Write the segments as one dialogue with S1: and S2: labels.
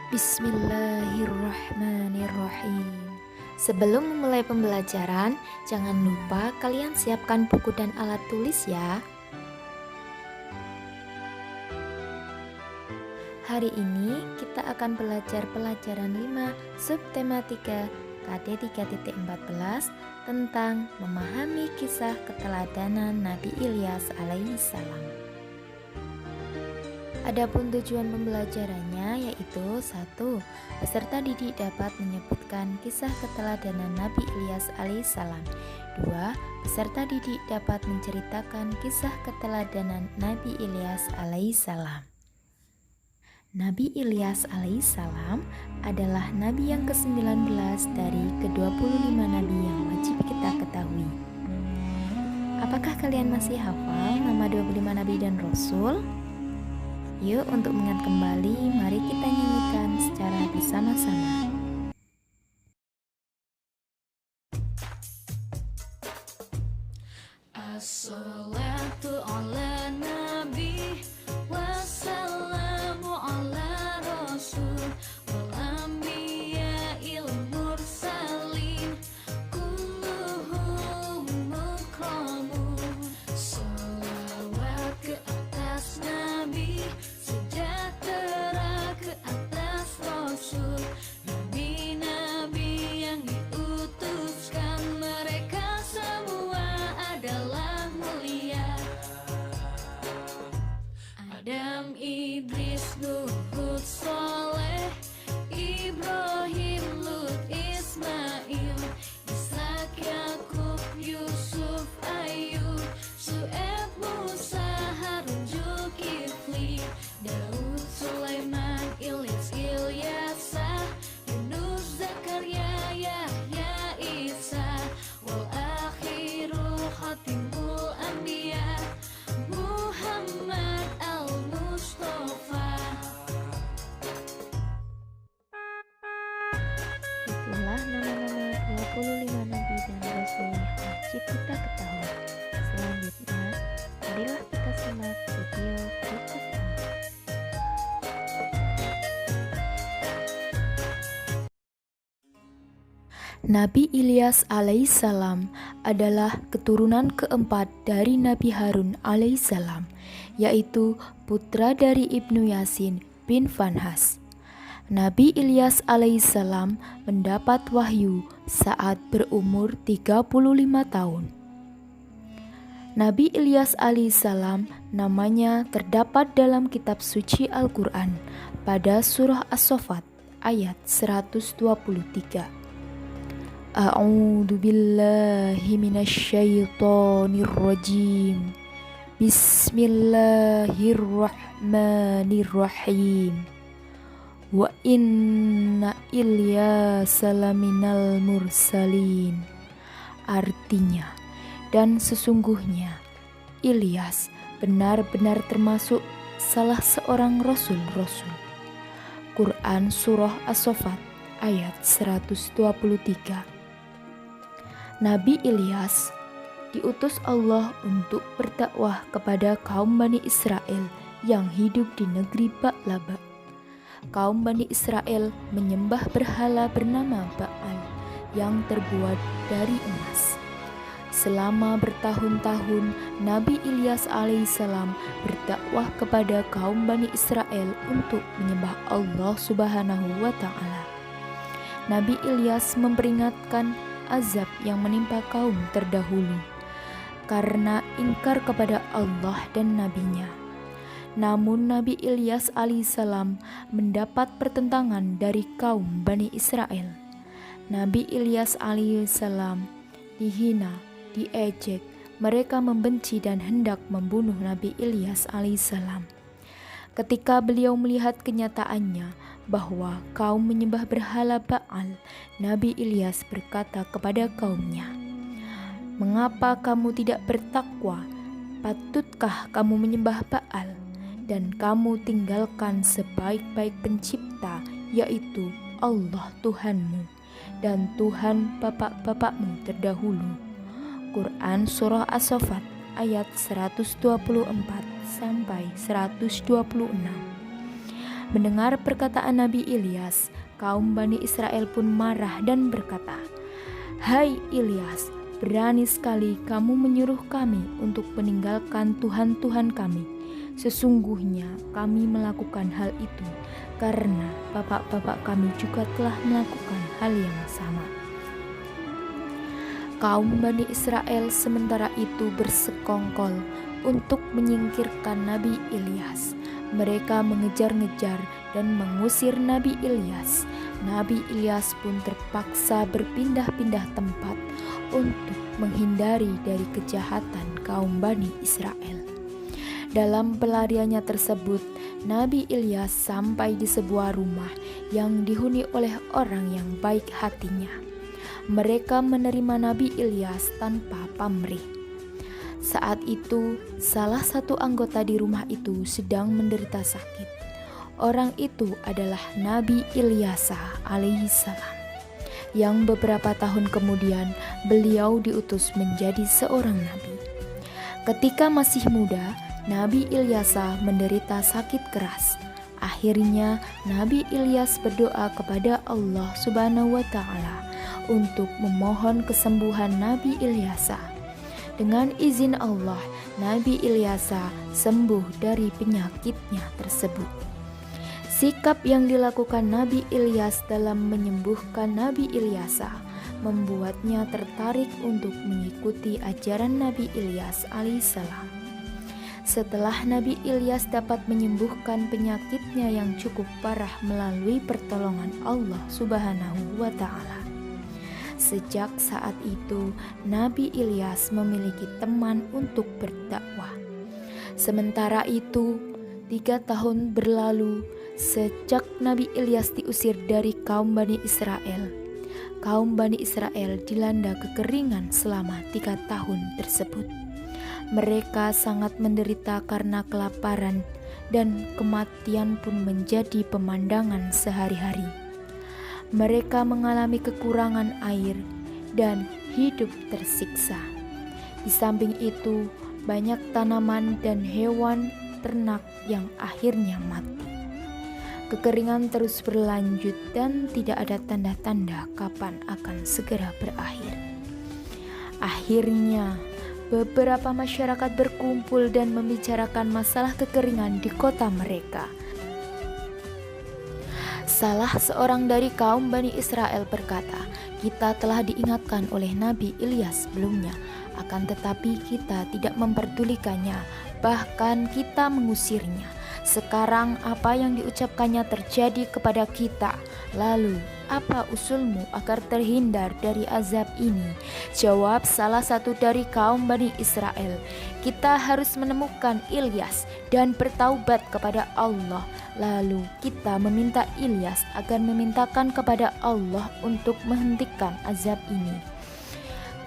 S1: Bismillahirrahmanirrahim. Sebelum memulai pembelajaran, jangan lupa kalian siapkan buku dan alat tulis ya. Hari ini kita akan belajar pelajaran 5 subtematika KD 3.14 tentang memahami kisah keteladanan Nabi Ilyas alaihissalam. Adapun tujuan pembelajarannya yaitu 1. Peserta didik dapat menyebutkan kisah keteladanan Nabi Ilyas alaihissalam. 2. Peserta didik dapat menceritakan kisah keteladanan Nabi Ilyas alaihissalam. Nabi Ilyas alaihissalam adalah nabi yang ke-19 dari ke-25 nabi yang wajib kita ketahui. Apakah kalian masih hafal nama 25 nabi dan rasul? Yuk, untuk mengingat kembali, mari kita nyanyikan secara bersama-sama.
S2: As-salatu ala nabi wassalamu ala rasul wal anbiya'il mursalin kulluhum mukramun. Salawat ke atas nabi, sejahtera ke atas rasul, nabi-nabi yang diutuskan, mereka semua adalah mulia. Adam, Idris, Nuh, Hud, Saleh, Ibrahim, Lut, Ismail, Ishak, Yakub, Yusuf, Ayub, Syuaib, Musa, Harun, Zulkifli, Daud, Sulaiman, Ilyas, Ilyasa, Yunus, Zakaria, Yahya, Isa, wal akhiru khatimul anbiya, Muhammad al-Mustafa.
S1: Itulah nama-nama 25 nabi dan rasul yang wajib kita ketahui. Selanjutnya, marilah kita simak video berikut ini. Nabi Ilyas alaihissalam adalah keturunan keempat dari Nabi Harun alaihissalam, yaitu putra dari Ibnu Yasin bin Fanhas. Nabi Ilyas alaihissalam mendapat wahyu saat berumur 35 tahun. Nabi Ilyas alaihissalam namanya terdapat dalam kitab suci Al-Quran pada surah As-Saffat ayat 123. A'udzu billahi minasyaitonir rajim. Bismillahirrahmanirrahim. Wa inna Ilyasa laminal mursalin. Artinya, dan sesungguhnya Ilyas benar-benar termasuk salah seorang rasul-rasul. Quran surah As-Saffat ayat 123. Nabi Ilyas diutus Allah untuk berdakwah kepada kaum Bani Israel yang hidup di negeri Ba'laba. Kaum Bani Israel menyembah berhala bernama Ba'al yang terbuat dari emas. Selama bertahun-tahun, Nabi Ilyas alaihissalam berdakwah kepada kaum Bani Israel untuk menyembah Allah subhanahu wa ta'ala. Nabi Ilyas memperingatkan azab yang menimpa kaum terdahulu karena ingkar kepada Allah dan nabinya. Namun Nabi Ilyas alaihissalam mendapat pertentangan dari kaum Bani Israel. Nabi Ilyas alaihissalam dihina, diejek, mereka membenci dan hendak membunuh Nabi Ilyas alaihissalam. Ketika beliau melihat kenyataannya bahwa kaum menyembah berhala Ba'al, Nabi Ilyas berkata kepada kaumnya, "Mengapa kamu tidak bertakwa? Patutkah kamu menyembah Ba'al? Dan kamu tinggalkan sebaik-baik pencipta, yaitu Allah Tuhanmu dan Tuhan bapak-bapakmu terdahulu." Quran surah As-Saffat ayat 124 sampai 126. Mendengar perkataan Nabi Ilyas, kaum Bani Israel pun marah dan berkata, "Hai Ilyas, berani sekali kamu menyuruh kami untuk meninggalkan Tuhan-Tuhan kami. Sesungguhnya kami melakukan hal itu karena bapak-bapak kami juga telah melakukan hal yang sama." Kaum Bani Israel sementara itu bersekongkol untuk menyingkirkan Nabi Ilyas. Mereka mengejar-ngejar dan mengusir Nabi Ilyas. Nabi Ilyas pun terpaksa berpindah-pindah tempat untuk menghindari dari kejahatan kaum Bani Israel. Dalam pelariannya tersebut, Nabi Ilyas sampai di sebuah rumah yang dihuni oleh orang yang baik hatinya. Mereka menerima Nabi Ilyas tanpa pamrih. Saat itu, salah satu anggota di rumah itu sedang menderita sakit. Orang itu adalah Nabi Ilyasa alaihissalam, yang beberapa tahun kemudian beliau diutus menjadi seorang nabi. Ketika masih muda, Nabi Ilyasa menderita sakit keras. Akhirnya, Nabi Ilyas berdoa kepada Allah Subhanahu wa Ta'ala untuk memohon kesembuhan Nabi Ilyasa. Dengan izin Allah, Nabi Ilyasa sembuh dari penyakitnya tersebut. Sikap yang dilakukan Nabi Ilyas dalam menyembuhkan Nabi Ilyasa membuatnya tertarik untuk mengikuti ajaran Nabi Ilyas alaihissalam. Setelah Nabi Ilyas dapat menyembuhkan penyakitnya yang cukup parah melalui pertolongan Allah Subhanahu wa Ta'ala. Sejak saat itu, Nabi Ilyas memiliki teman untuk berdakwah. Sementara itu, 3 tahun berlalu sejak Nabi Ilyas diusir dari kaum Bani Israel. Kaum Bani Israel dilanda kekeringan selama 3 tahun tersebut. Mereka sangat menderita karena kelaparan dan kematian pun menjadi pemandangan sehari-hari. Mereka mengalami kekurangan air dan hidup tersiksa. Di samping itu, banyak tanaman dan hewan ternak yang akhirnya mati. Kekeringan terus berlanjut dan tidak ada tanda-tanda kapan akan segera berakhir. Akhirnya, beberapa masyarakat berkumpul dan membicarakan masalah kekeringan di kota mereka. Salah seorang dari kaum Bani Israel berkata, "Kita telah diingatkan oleh Nabi Ilyas sebelumnya, akan tetapi kita tidak memperdulikannya, bahkan kita mengusirnya. Sekarang apa yang diucapkannya terjadi kepada kita. Lalu, apa usulmu agar terhindar dari azab ini?" Jawab salah satu dari kaum Bani Israel, "Kita harus menemukan Ilyas dan bertaubat kepada Allah. Lalu kita meminta Ilyas agar memintakan kepada Allah untuk menghentikan azab ini."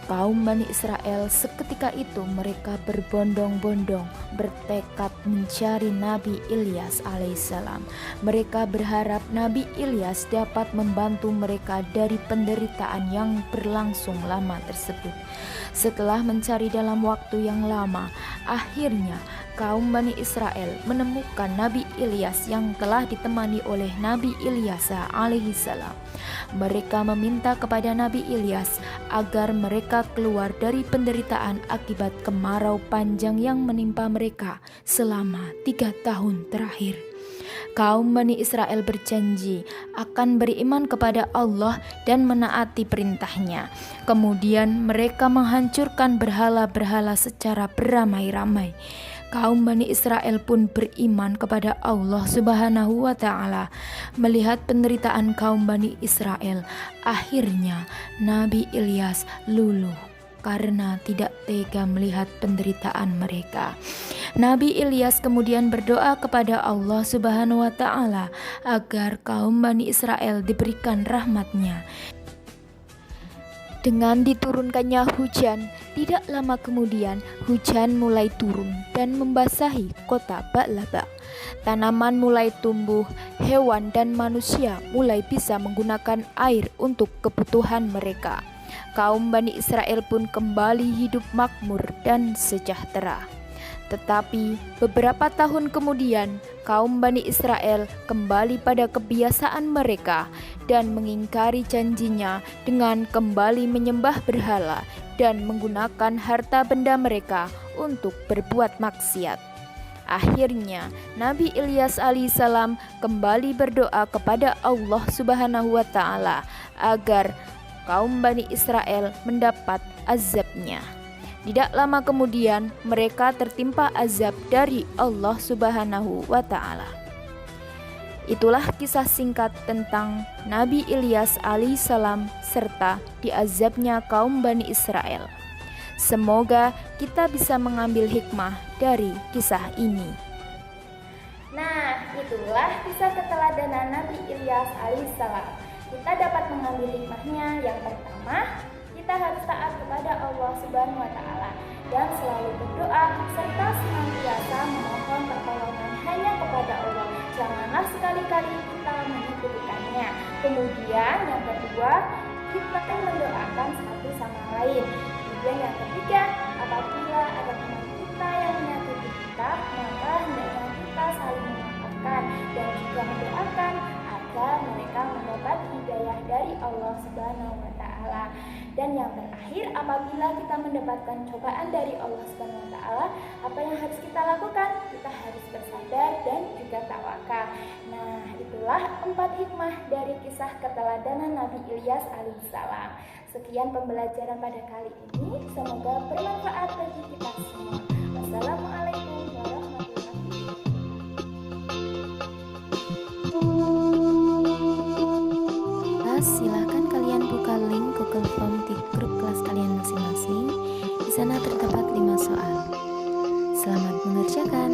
S1: Kaum Bani Israel seketika itu mereka berbondong-bondong bertekad mencari Nabi Ilyas alaihissalam. Mereka berharap Nabi Ilyas dapat membantu mereka dari penderitaan yang berlangsung lama tersebut. Setelah mencari dalam waktu yang lama, akhirnya kaum Bani Israel menemukan Nabi Ilyas yang telah ditemani oleh Nabi Ilyasa alaihissalam. Mereka meminta kepada Nabi Ilyas agar mereka keluar dari penderitaan akibat kemarau panjang yang menimpa mereka selama 3 tahun terakhir. Kaum Bani Israel berjanji akan beriman kepada Allah dan menaati perintahnya. Kemudian mereka menghancurkan berhala-berhala secara beramai-ramai. Kaum Bani Israel pun beriman kepada Allah Subhanahu wa Ta'ala. Melihat penderitaan kaum Bani Israel, akhirnya Nabi Ilyas luluh karena tidak tega melihat penderitaan mereka. Nabi Ilyas kemudian berdoa kepada Allah Subhanahu wa Ta'ala agar kaum Bani Israel diberikan rahmatnya. Dengan diturunkannya hujan, tidak lama kemudian hujan mulai turun dan membasahi kota Ba'laba. Tanaman mulai tumbuh, hewan dan manusia mulai bisa menggunakan air untuk kebutuhan mereka. Kaum Bani Israel pun kembali hidup makmur dan sejahtera. Tetapi beberapa tahun kemudian, kaum Bani Israel kembali pada kebiasaan mereka dan mengingkari janjinya dengan kembali menyembah berhala dan menggunakan harta benda mereka untuk berbuat maksiat. Akhirnya, Nabi Ilyas alaihissalam kembali berdoa kepada Allah Subhanahu wa Ta'ala agar kaum Bani Israel mendapat azabnya. Tidak lama kemudian mereka tertimpa azab dari Allah Subhanahu wa Ta'ala. Itulah kisah singkat tentang Nabi Ilyas alaihissalam serta diazabnya kaum Bani Israel. Semoga kita bisa mengambil hikmah dari kisah ini.
S3: Nah, itulah kisah keteladanan Nabi Ilyas alaihissalam. Kita dapat mengambil hikmahnya. Yang pertama, kita harus taat kepada Allah Subhanahu wa Ta'ala dan selalu berdoa serta senantiasa memohon pertolongan hanya kepada Allah. Janganlah sekali-kali kita menyekutukannya. Kemudian yang kedua, kita mendoakan satu sama lain. Kemudian yang ketiga, apabila ada teman kita yang menyakiti kita, maka hendaknya kita saling memaafkan dan juga mendoakan agar mereka mendapat hidayah dari Allah Subhanahu wa Ta'ala. Dan yang terakhir, apabila kita mendapatkan cobaan dari Allah Subhanahu wa Ta'ala, apa yang harus kita lakukan? Kita harus bersabar dan juga tawakal. Nah, itulah 4 hikmah dari kisah keteladanan Nabi Ilyas alaihissalam. Sekian pembelajaran pada kali ini, semoga bermanfaat bagi kita semua. Wassalamualaikum warahmatullahi wabarakatuh.
S1: Silakan kalian buka link Google Form di grup kelas kalian masing-masing. Di sana terdapat 5 soal. Selamat mengerjakan.